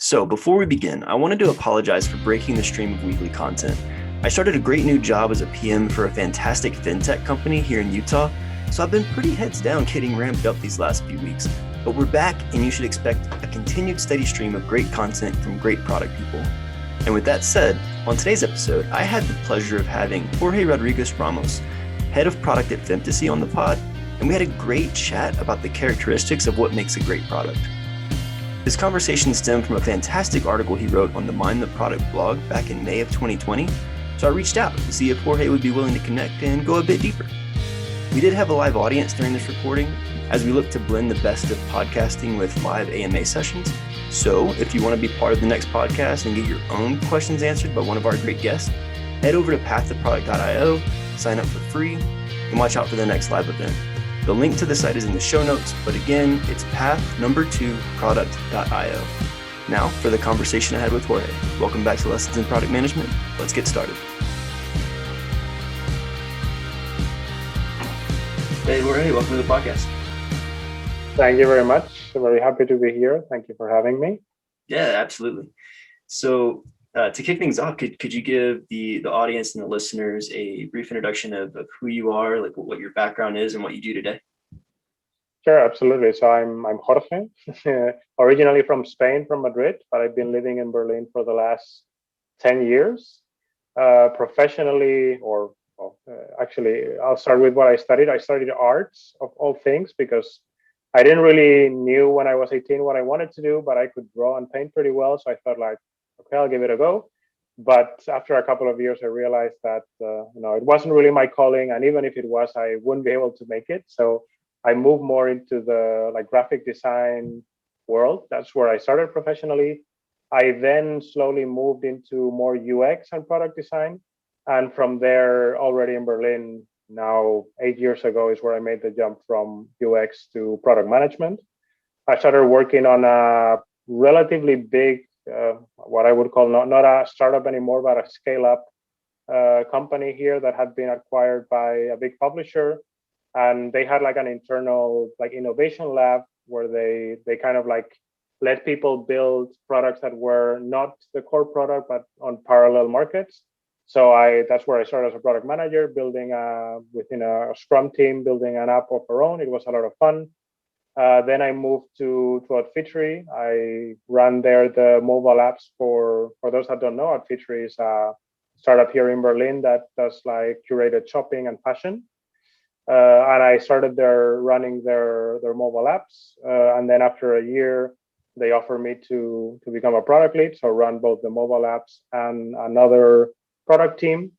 So before we begin, I wanted to apologize for breaking the stream of weekly content. I started a great new job as a PM for a fantastic fintech company here in Utah, so I've been pretty heads down getting ramped up these last few weeks. But we're back, and you should expect a continued steady stream of great content from great product people. And with that said, on today's episode, I had the pleasure of having Jorge Rodriguez Ramos, head of product at Femtasy, on the pod, and we had a great chat about the characteristics of what makes a great product. This conversation stemmed from a fantastic article he wrote on the Mind the Product blog back in May of 2020, so I reached out to see if Jorge would be willing to connect and go a bit deeper. We did have a live audience during this recording, as we look to blend the best of podcasting with live AMA sessions. So if you want to be part of the next podcast and get your own questions answered by one of our great guests, head over to pathtoproduct.io, sign up for free, and watch out for the next live event. The link to the site is in the show notes, but again, it's path2product.io. Now for the conversation I had with Jorge. Welcome back to Lessons in Product Management. Let's get started. Hey, Jorge, welcome to the podcast. Thank you very much. Very happy to be here. Thank you for having me. Yeah, absolutely. So to kick things off, could you give the audience and the listeners a brief introduction of who you are, like what your background is and what you do today? Sure, absolutely. So I'm Jorge, originally from Spain, from Madrid, but I've been living in Berlin for the last 10 years. Professionally, actually, I'll start with what I studied. I studied arts of all things because I didn't really knew when I was 18 what I wanted to do, but I could draw and paint pretty well. So I thought okay, I'll give it a go. But after a couple of years, I realized that, it wasn't really my calling. And even if it was, I wouldn't be able to make it. So I moved more into the graphic design world. That's where I started professionally. I then slowly moved into more UX and product design. And from there, already in Berlin, now 8 years ago, is where I made the jump from UX to product management. I started working on a relatively big, what I would call not a startup anymore, but a scale-up company here that had been acquired by a big publisher. And they had an internal innovation lab where they kind of let people build products that were not the core product, but on parallel markets. So that's where I started as a product manager, building within a Scrum team, building an app of our own. It was a lot of fun. Then I moved to Outfittery. I ran there the mobile apps for those that don't know. Outfittery is a startup here in Berlin that does curated shopping and fashion. And I started there running their mobile apps. And then after a year, they offered me to become a product lead, so run both the mobile apps and another product team.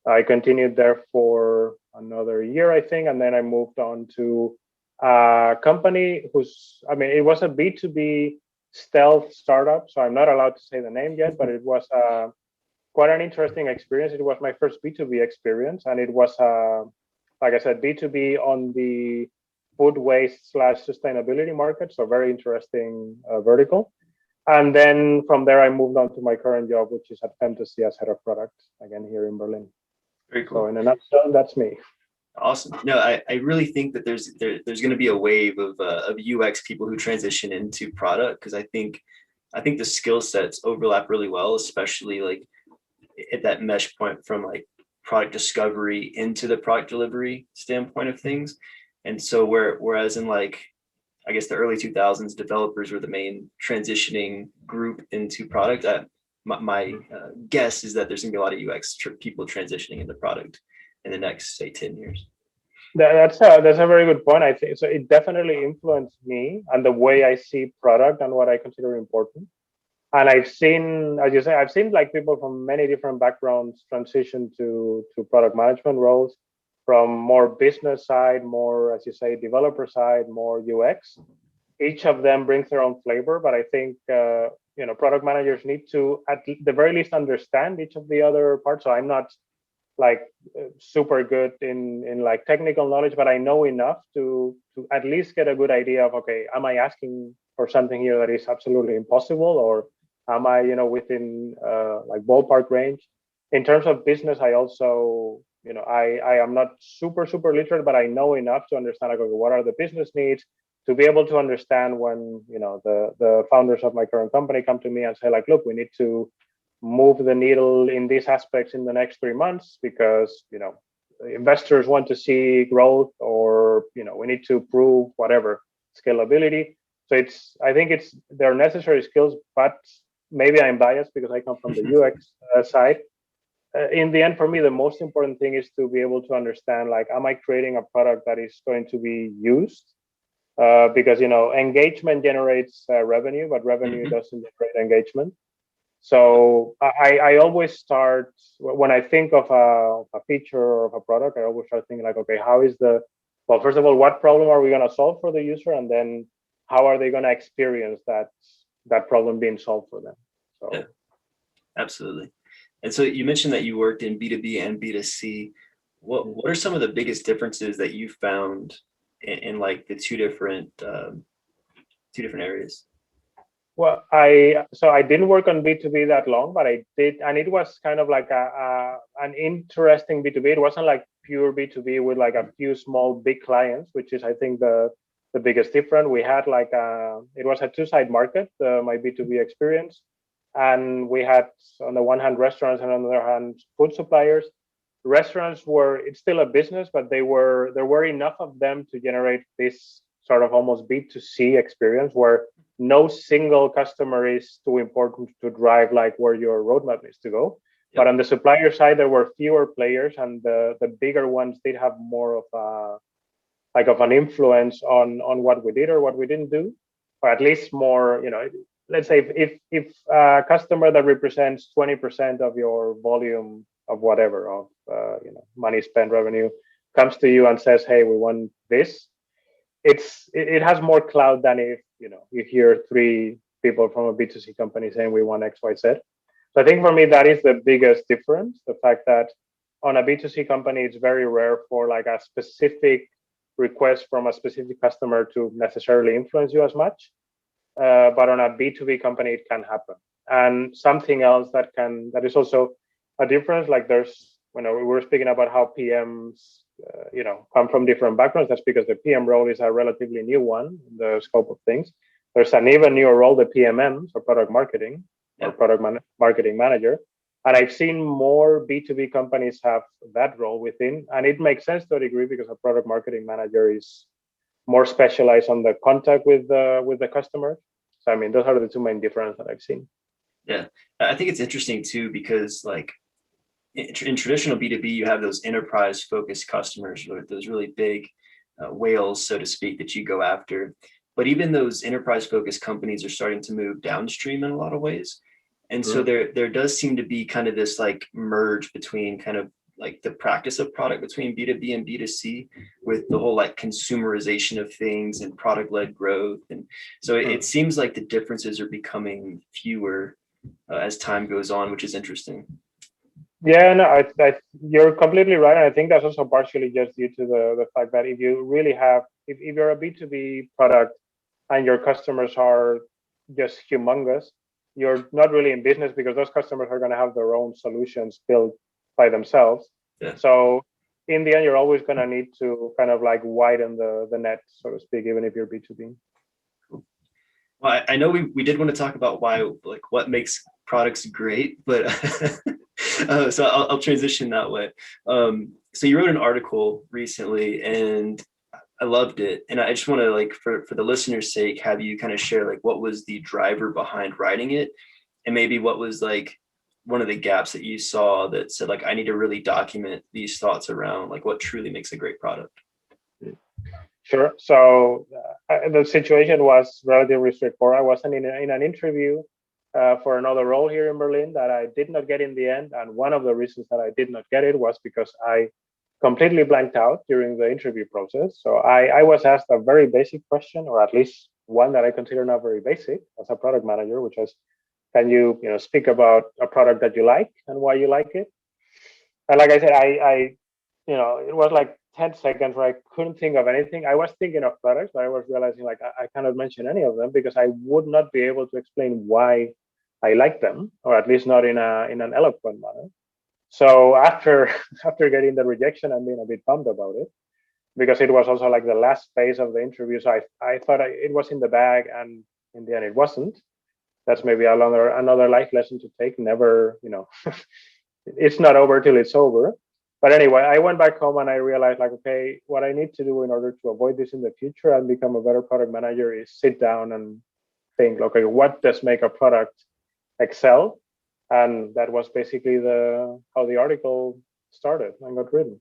I continued there for another year, I think, and then I moved on to a company it was a B2B stealth startup, so I'm not allowed to say the name yet, but it was quite an interesting experience. It was my first B2B experience, and it was, like I said, B2B on the food waste / sustainability market, so very interesting vertical. And then from there, I moved on to my current job, which is at Femtasy as head of product, again, here in Berlin. Very cool. So in a nutshell, that's me. Awesome. No, I really think that there's going to be a wave of UX people who transition into product, because I think the skill sets overlap really well, especially at that mesh point from product discovery into the product delivery standpoint of things. And so whereas in I guess the early 2000s, developers were the main transitioning group into product. My guess is that there's going to be a lot of UX people transitioning into product in the next, say, 10 years. That's a very good point. I think so. It definitely influenced me and the way I see product and what I consider important. And I've seen, as you say, people from many different backgrounds transition to product management roles, from more business side, more, as you say, developer side, more UX. Each of them brings their own flavor, but I think product managers need to at the very least understand each of the other parts. So I'm not super good in technical knowledge, but I know enough to at least get a good idea of, okay, am I asking for something here that is absolutely impossible, or am I within ballpark range? In terms of business, I also I am not super literate, but I know enough to understand what are the business needs, to be able to understand when, the founders of my current company come to me and say like, look, we need to move the needle in these aspects in the next 3 months because, investors want to see growth, or, we need to prove whatever scalability. So I think they're necessary skills, but maybe I'm biased because I come from the UX side. In the end, for me, the most important thing is to be able to understand, like, am I creating a product that is going to be used? Because, engagement generates revenue, but revenue doesn't generate engagement. So I always start, when I think of a feature or of a product, I always start thinking like, okay, well, first of all, what problem are we going to solve for the user? And then how are they going to experience that problem being solved for them? So yeah, absolutely. And so you mentioned that you worked in B2B and B2C. What are some of the biggest differences that you found in like the two different areas? Well, I didn't work on B2B that long, but I did, and it was kind of like an interesting B2B. It wasn't like pure B2B with like a few small big clients, which is I think the biggest difference. We had like it was a two-side market, my B2B experience, and we had on the one hand restaurants and on the other hand food suppliers. Restaurants it's still a business, but there were enough of them to generate this sort of almost B2C experience where no single customer is too important to drive like where your roadmap needs to go. Yep. But on the supplier side, there were fewer players, and the bigger ones did have more of an influence on what we did or what we didn't do, or at least more. Let's say if a customer that represents 20% of your volume of whatever of money spent revenue comes to you and says, hey, we want this, it has more clout than if you hear three people from a B2C company saying we want XYZ. So I think for me that is the biggest difference, the fact that on a B2C company it's very rare for like a specific request from a specific customer to necessarily influence you as much, but on a B2B company it can happen. And something else that is also a difference, like there's we were speaking about how PMs come from different backgrounds. That's because the PM role is a relatively new one in the scope of things. There's an even newer role, the PMM, so product marketing or product marketing manager. And I've seen more B2B companies have that role within, and it makes sense to a degree because a product marketing manager is more specialized on the contact with the customer. So I mean, those are the two main differences that I've seen. Yeah, I think it's interesting too because like in traditional B2B, you have those enterprise focused customers, those really big whales, so to speak, that you go after. But even those enterprise focused companies are starting to move downstream in a lot of ways. And so there does seem to be kind of this like merge between kind of like the practice of product between B2B and B2C with the whole like consumerization of things and product led growth. And so it seems like the differences are becoming fewer as time goes on, which is interesting. Yeah, no, you're completely right. And I think that's also partially just due to the fact that if you really have, if you're a B2B product and your customers are just humongous, you're not really in business because those customers are going to have their own solutions built by themselves. Yeah. So in the end, you're always going to need to kind of like widen the net, so to speak, even if you're B2B. Well, I know we did want to talk about why, like what makes products great, but so I'll transition that way. So you wrote an article recently and I loved it. And I just want to like, for the listener's sake, have you kind of share like what was the driver behind writing it? And maybe what was like one of the gaps that you saw that said like, I need to really document these thoughts around like what truly makes a great product. Sure. So the situation was relatively straightforward. I wasn't in an interview for another role here in Berlin that I did not get in the end. And one of the reasons that I did not get it was because I completely blanked out during the interview process. So I was asked a very basic question, or at least one that I consider not very basic as a product manager, which was, can you speak about a product that you like and why you like it? And like I said, I it was like 10 seconds where I couldn't think of anything. I was thinking of products, but I was realizing like I cannot mention any of them because I would not be able to explain why I like them, or at least not in an eloquent manner. So after getting the rejection and being a bit bummed about it, because it was also like the last phase of the interview. So I thought it was in the bag, and in the end it wasn't. That's maybe another life lesson to take. Never, it's not over till it's over. But anyway, I went back home and I realized, like, okay, what I need to do in order to avoid this in the future and become a better product manager is sit down and think, okay, what does make a product excel? And that was basically how the article started and got written.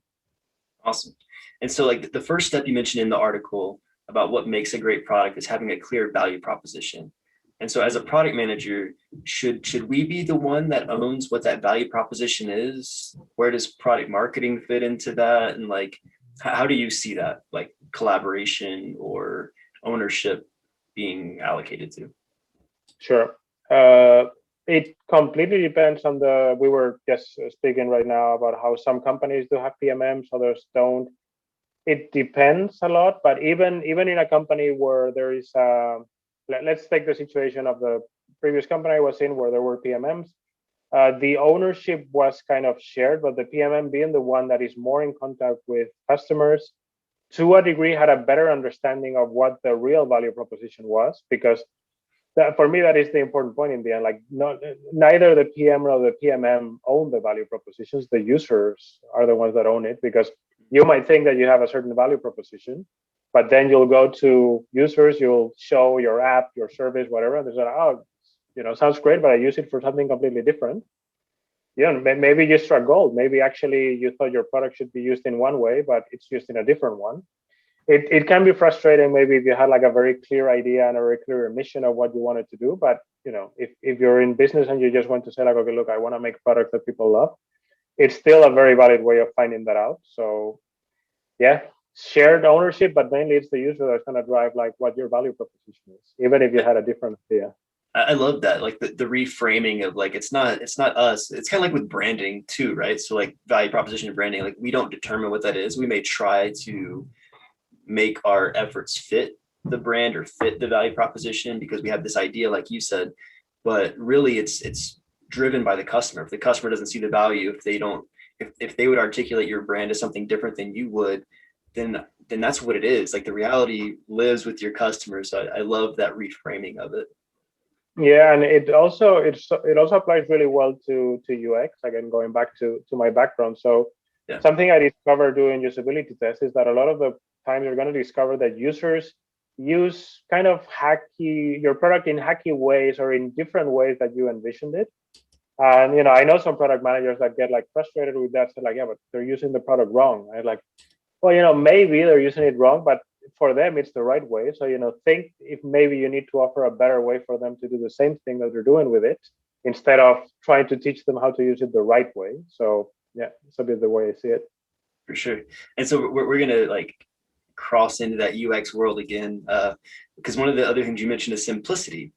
Awesome. And so like the first step you mentioned in the article about what makes a great product is having a clear value proposition. And so as a product manager, should we be the one that owns what that value proposition is? Where does product marketing fit into that? And like, how do you see that, like collaboration or ownership being allocated to? Sure. It completely depends on we were just speaking right now about how some companies do have PMMs, others don't. It depends a lot, but even in a company where there is let's take the situation of the previous company I was in where there were PMMs. The ownership was kind of shared, but the PMM, being the one that is more in contact with customers, to a degree had a better understanding of what the real value proposition was, because for me that is the important point in the end. Like, neither the PM nor the PMM own the value propositions. The users are the ones that own it, because you might think that you have a certain value proposition, but then you'll go to users, you'll show your app, your service, whatever, and they say, oh, sounds great, but I use it for something completely different. Maybe you struck gold. Maybe actually you thought your product should be used in one way, but it's used in a different one. It can be frustrating, maybe, if you had like a very clear idea and a very clear mission of what you wanted to do. But if you're in business and you just want to say, like, okay, look, I want to make products that people love, it's still a very valid way of finding that out. So yeah, shared ownership, but mainly it's the user that's going to drive like what your value proposition is, even if you had a different idea. I love that, like the reframing of like, it's not us. It's kind of like with branding too, right? So like value proposition and branding, like we don't determine what that is. We may try to make our efforts fit the brand or fit the value proposition because we have this idea, like you said, but really it's driven by the customer. If the customer doesn't see the value, if they would articulate your brand as something different than you would, then that's what it is. Like the reality lives with your customers. So I love that reframing of it. Yeah, and it also applies really well to UX. Again, going back to my background. So yeah. Something I discovered doing usability tests is that a lot of the times you're going to discover that users use kind of your product in hacky ways or in different ways that you envisioned it. And I know some product managers that get like frustrated with that. So like, yeah, but they're using the product wrong. I'm like, well, maybe they're using it wrong, but for them it's the right way. So think if maybe you need to offer a better way for them to do the same thing that they're doing with it, instead of trying to teach them how to use it the right way. So yeah, it's a bit the way I see it. For sure. And so we're gonna like cross into that UX world again, because one of the other things you mentioned is simplicity,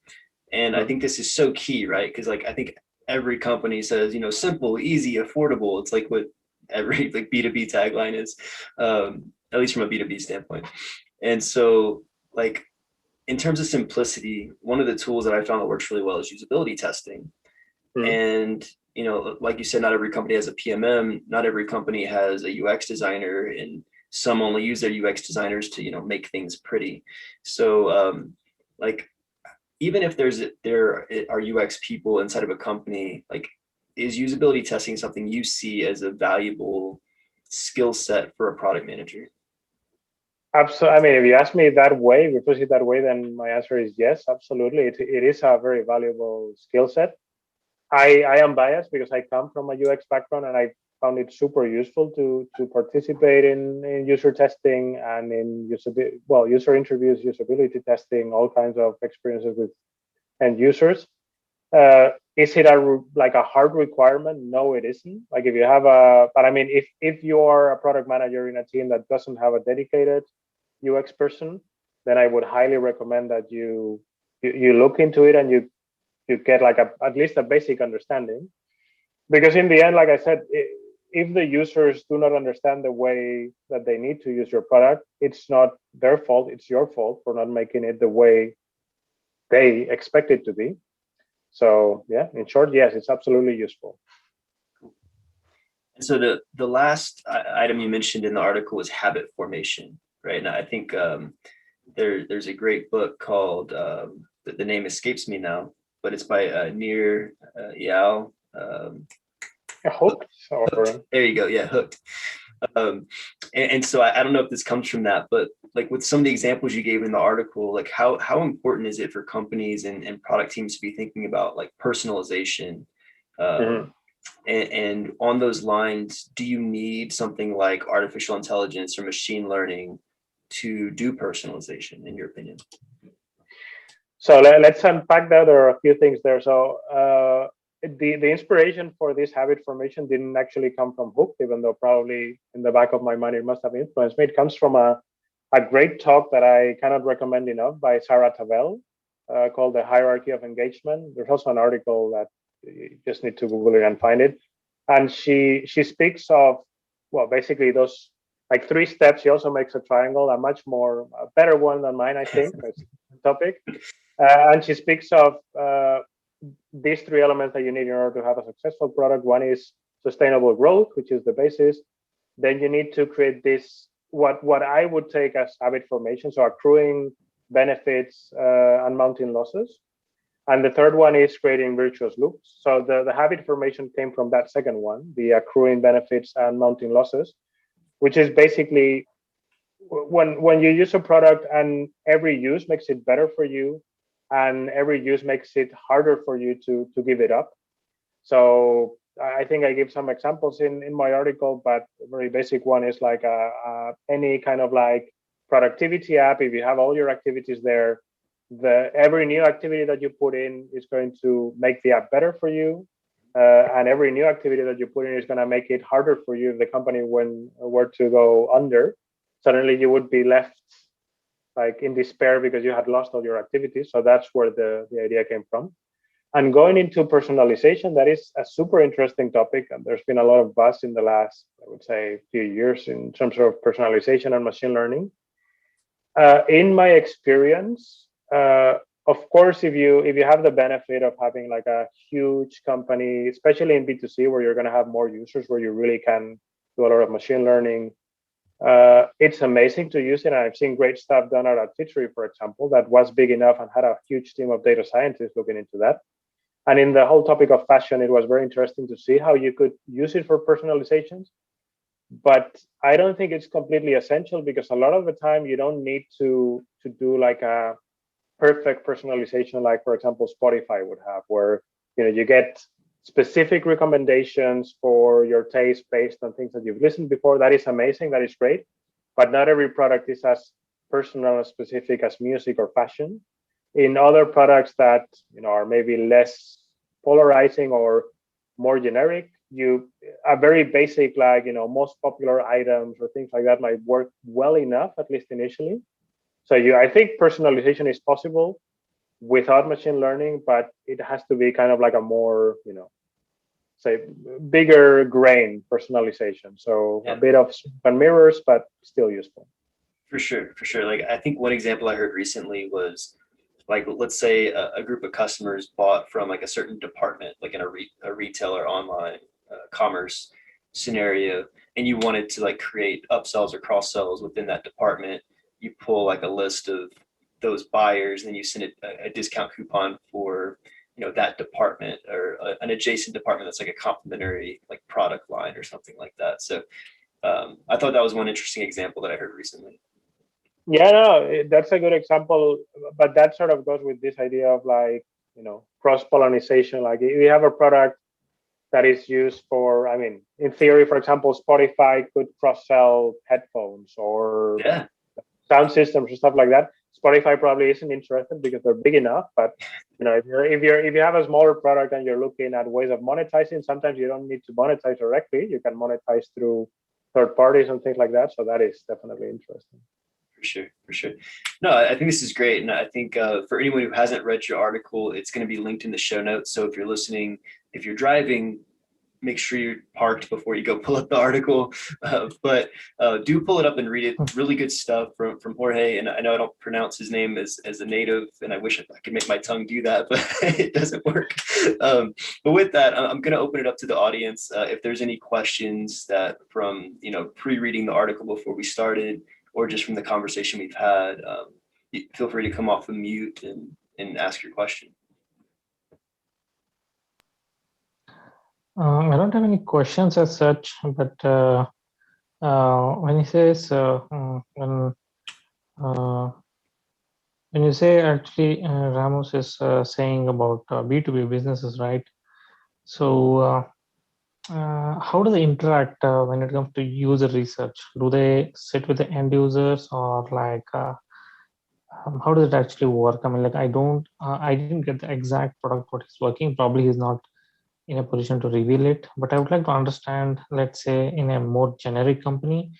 and I think this is so key, right? Because like I think every company says simple, easy, affordable. It's like what every like B2B tagline is, at least from a B2B standpoint. And so like in terms of simplicity, one of the tools that I found that works really well is usability testing. And like you said, not every company has a PMM, not every company has a UX designer, and some only use their UX designers to make things pretty. So like even if there are UX people inside of a company, like is usability testing something you see as a valuable skill set for a product manager? Absolutely. I mean, if you ask me that way, if you put it that way, then my answer is yes, absolutely. It is a very valuable skill set. I am biased because I come from a UX background, and I found it super useful to participate in user testing and in user interviews, usability testing, all kinds of experiences with end users. Is it a hard requirement? No, it isn't. Like if you have but I mean, if you are a product manager in a team that doesn't have a dedicated UX person, then I would highly recommend that you look into it and you get like at least a basic understanding. Because in the end, like I said, if the users do not understand the way that they need to use your product, it's not their fault, it's your fault for not making it the way they expect it to be. So yeah, in short, yes, it's absolutely useful. So the last item you mentioned in the article was habit formation, right? And I think there's a great book called the name escapes me now, but it's by Nir Eyal. Hooked, Hooked. There you go. Yeah, Hooked. And so I don't know if this comes from that, but like with some of the examples you gave in the article, like how important is it for companies and product teams to be thinking about like personalization? And on those lines, do you need something like artificial intelligence or machine learning to do personalization, in your opinion? So let's unpack that. There are a few things there. So the inspiration for this habit formation didn't actually come from Hook, even though probably in the back of my mind it must have influenced me. It comes from a great talk that I cannot recommend enough by Sarah Tavel called The Hierarchy of Engagement. There's also an article that you just need to Google it and find it. And she speaks of, well, basically those like 3 steps. She also makes a triangle, a much more better one than mine, I think. That's the topic. And she speaks of these 3 elements that you need in order to have a successful product. One is sustainable growth, which is the basis. Then you need to create this, what I would take as habit formation, so accruing benefits and mounting losses. And the third one is creating virtuous loops. So the habit formation came from that second one, the accruing benefits and mounting losses, which is basically when you use a product and every use makes it better for you, and every use makes it harder for you to give it up. So I think I give some examples in my article, but a very basic one is like any kind of like productivity app. If you have all your activities there, every new activity that you put in is going to make the app better for you. And every new activity that you put in is going to make it harder for you if the company were to go under. Suddenly you would be left like in despair because you had lost all your activities. So that's where the idea came from. And going into personalization, that is a super interesting topic. And there's been a lot of buzz in the last, I would say, few years in terms of personalization and machine learning. In my experience, of course, if you have the benefit of having like a huge company, especially in B2C, where you're going to have more users, where you really can do a lot of machine learning, it's amazing to use it. And I've seen great stuff done out at Fitchery, for example, that was big enough and had a huge team of data scientists looking into that. And in the whole topic of fashion, it was very interesting to see how you could use it for personalizations. But I don't think it's completely essential, because a lot of the time you don't need to do like a perfect personalization, like for example Spotify would have, where you get specific recommendations for your taste based on things that you've listened before. That is amazing, that is great, but not every product is as personal and specific as music or fashion. In other products that are maybe less polarizing or more generic, a very basic, like most popular items or things like that might work well enough, at least initially. So I think personalization is possible without machine learning, but it has to be kind of like a more say bigger grain personalization. So a bit of smoke and mirrors, but still useful. For sure. Like I think one example I heard recently was, like, let's say a group of customers bought from like a certain department, like in a retail or online commerce scenario, and you wanted to like create upsells or cross sells within that department. You pull like a list of those buyers, and then you send a discount coupon for that department, or an adjacent department that's like a complementary like product line or something like that. So I thought that was one interesting example that I heard recently. Yeah, no, that's a good example, but that sort of goes with this idea of like, cross-pollination. Like if you have a product that is used for, I mean, in theory, for example, Spotify could cross-sell headphones or sound systems or stuff like that. Spotify probably isn't interested because they're big enough, but if you have a smaller product and you're looking at ways of monetizing, sometimes you don't need to monetize directly. You can monetize through third parties and things like that. So that is definitely interesting. For sure. No, I think this is great. And I think for anyone who hasn't read your article, it's going to be linked in the show notes. So if you're listening, if you're driving, make sure you're parked before you go pull up the article. But do pull it up and read it. Really good stuff from Jorge. And I know I don't pronounce his name as a native, and I wish I could make my tongue do that, but it doesn't work. But with that, I'm going to open it up to the audience. If there's any questions that from, pre-reading the article before we started, or just from the conversation we've had, feel free to come off the mute and ask your question. I don't have any questions as such, but when he says when you say actually Ramos is saying about B2B businesses, right? So how do they interact when it comes to user research? Do they sit with the end users, or like how does it actually work? I mean, like I didn't get the exact product what he's working. Probably he's not in a position to reveal it, but I would like to understand, let's say in a more generic company,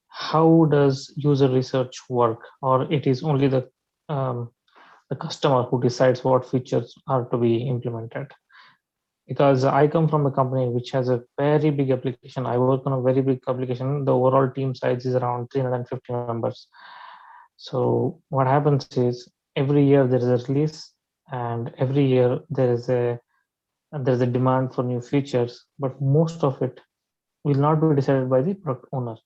how does user research work? Or it is only the customer who decides what features are to be implemented? Because I come from a company which has a very big application. I work on a very big application. The overall team size is around 350 members. So what happens is every year there is a release, and every year there's a demand for new features, but most of it will not be decided by the product owner.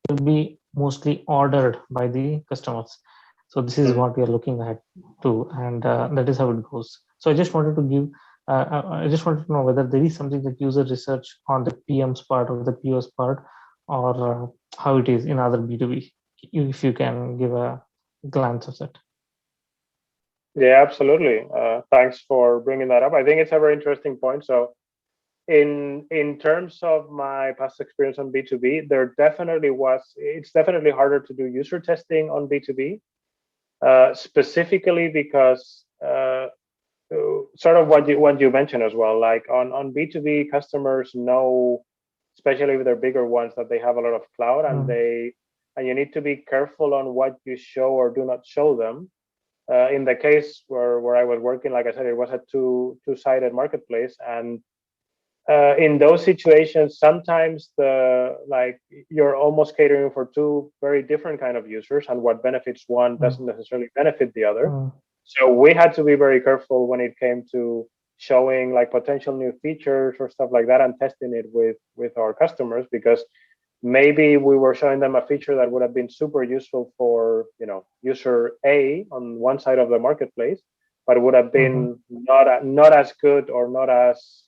It will be mostly ordered by the customers. So this is what we are looking at too, and that is how it goes. So I just wanted to give, I just wanted to know whether there is something like user research on the PM's part or the PO's part, or how it is in other B2B. If you can give a glance of it. Yeah, absolutely. Thanks for bringing that up. I think it's a very interesting point. So in terms of my past experience on B2B, it's definitely harder to do user testing on B2B, specifically because sort of what you mentioned as well, like on B2B, customers know, especially with their bigger ones, that they have a lot of cloud, and you need to be careful on what you show or do not show them. In the case where I was working, like I said, it was a two-sided marketplace, and in those situations, sometimes you're almost catering for two very different kind of users, and what benefits one doesn't necessarily benefit the other. So we had to be very careful when it came to showing like potential new features or stuff like that, and testing it with our customers, because maybe we were showing them a feature that would have been super useful for user A on one side of the marketplace, but it would have been not as good or not as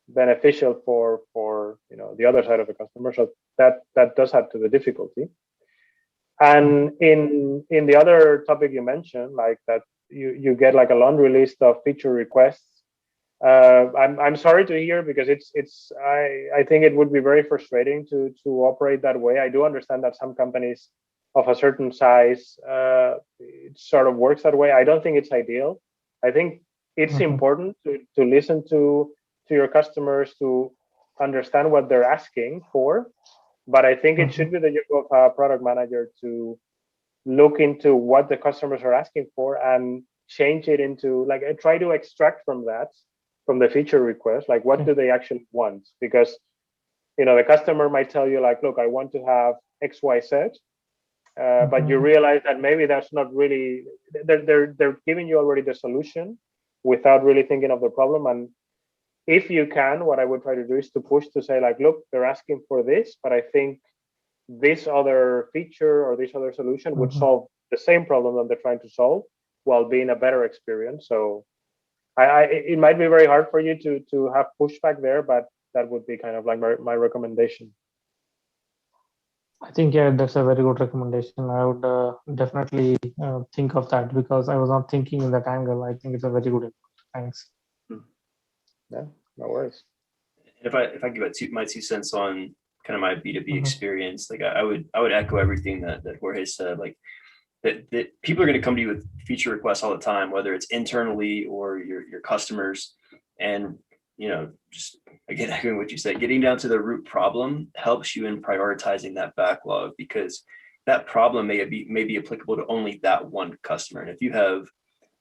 beneficial for the other side of the customer. So that does add to the difficulty. And in the other topic you mentioned, like that you get like a laundry list of feature requests. I'm sorry to hear, because I think it would be very frustrating to operate that way. I do understand that some companies of a certain size, it sort of works that way. I don't think it's ideal. I think it's important to listen to your customers, to understand what they're asking for. But I think it should be the job of a product manager to look into what the customers are asking for and change it into, like, try to extract from the feature request, like what do they actually want? Because the customer might tell you like, look, I want to have XYZ, but you realize that maybe that's not really, they're giving you already the solution without really thinking of the problem. And if you can, what I would try to do is to push to say like, look, they're asking for this, but I think this other feature or this other solution would solve the same problem that they're trying to solve while being a better experience. So it might be very hard for you to have pushback there, but that would be kind of like my recommendation. I think, yeah, that's a very good recommendation. I would definitely think of that, because I was not thinking in that angle. I think it's a very good input. Thanks. Yeah, no worries. If I give my 2 cents on kind of my B2B experience, like I would echo everything that Jorge said. Like that people are going to come to you with feature requests all the time, whether it's internally or your customers. And just again, echoing what you said, getting down to the root problem helps you in prioritizing that backlog, because that problem may be applicable to only that one customer. And if you have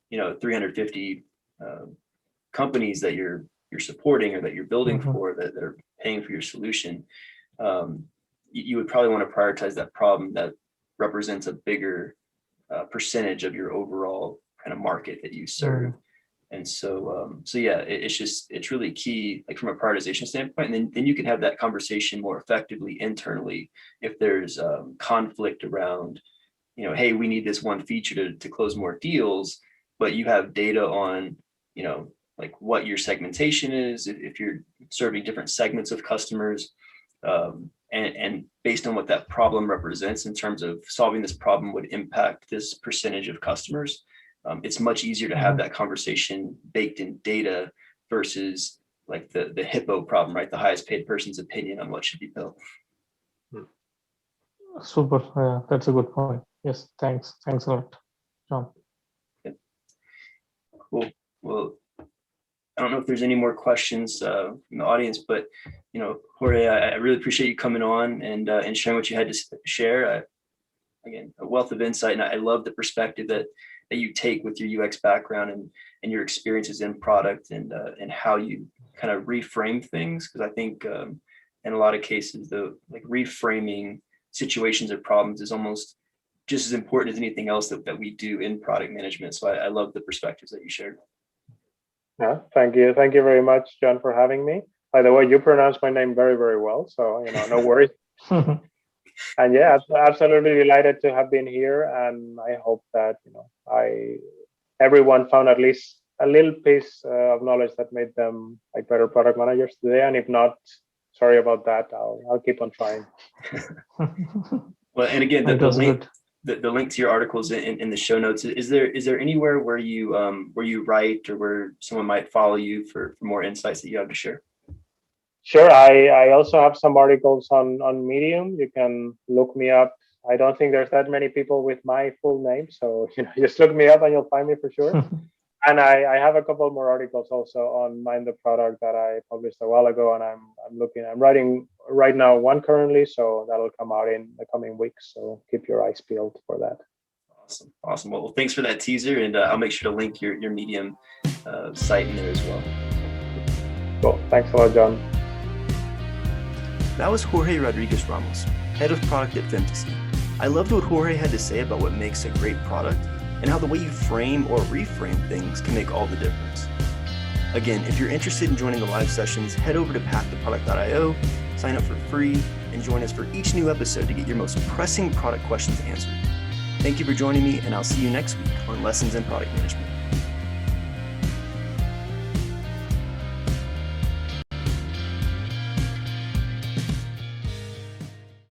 350 companies that you're you're supporting or that you're building Mhm. for, that are paying for your solution, you would probably want to prioritize that problem that represents a bigger percentage of your overall kind of market that you serve. And so, yeah, it's really key, like from a prioritization standpoint, and then you can have that conversation more effectively internally if there's conflict around, hey, we need this one feature to close more deals, but you have data on, like what your segmentation is, if you're serving different segments of customers, and based on what that problem represents in terms of solving this problem would impact this percentage of customers. It's much easier to have that conversation baked in data versus like the hippo problem, right? The highest paid person's opinion on what should be built. Super. That's a good point. Yes. Thanks a lot, John. Yeah. Cool. Well, I don't know if there's any more questions from the audience, but Jorge, I really appreciate you coming on and sharing what you had to share. Again, a wealth of insight, and I love the perspective that you take with your UX background and your experiences in product and how you kind of reframe things. Because I think in a lot of cases, the like reframing situations or problems is almost just as important as anything else that we do in product management. So I love the perspectives that you shared. Yeah, thank you very much, John, for having me. By the way, you pronounce my name very, very well, so no worries. And yeah, absolutely delighted to have been here, and I hope that everyone found at least a little piece of knowledge that made them like better product managers today. And if not, sorry about that. I'll keep on trying. Well, and again, the link to your articles in the show notes. Is there anywhere where you write or where someone might follow you for more insights that you have to share? Sure. I also have some articles on Medium. You can look me up. I don't think there's that many people with my full name, so just look me up and you'll find me for sure. And I have a couple more articles also on Mind the Product that I published a while ago, and I'm writing right now one currently, so that'll come out in the coming weeks. So keep your eyes peeled for that. Awesome. Well, thanks for that teaser, and I'll make sure to link your Medium site in there as well. Cool. Thanks a lot, John. That was Jorge Rodriguez Ramos, head of product at Femtasy. I loved what Jorge had to say about what makes a great product and how the way you frame or reframe things can make all the difference. Again, if you're interested in joining the live sessions, head over to pathtoproduct.io, sign up for free, and join us for each new episode to get your most pressing product questions answered. Thank you for joining me, and I'll see you next week on Lessons in Product Management.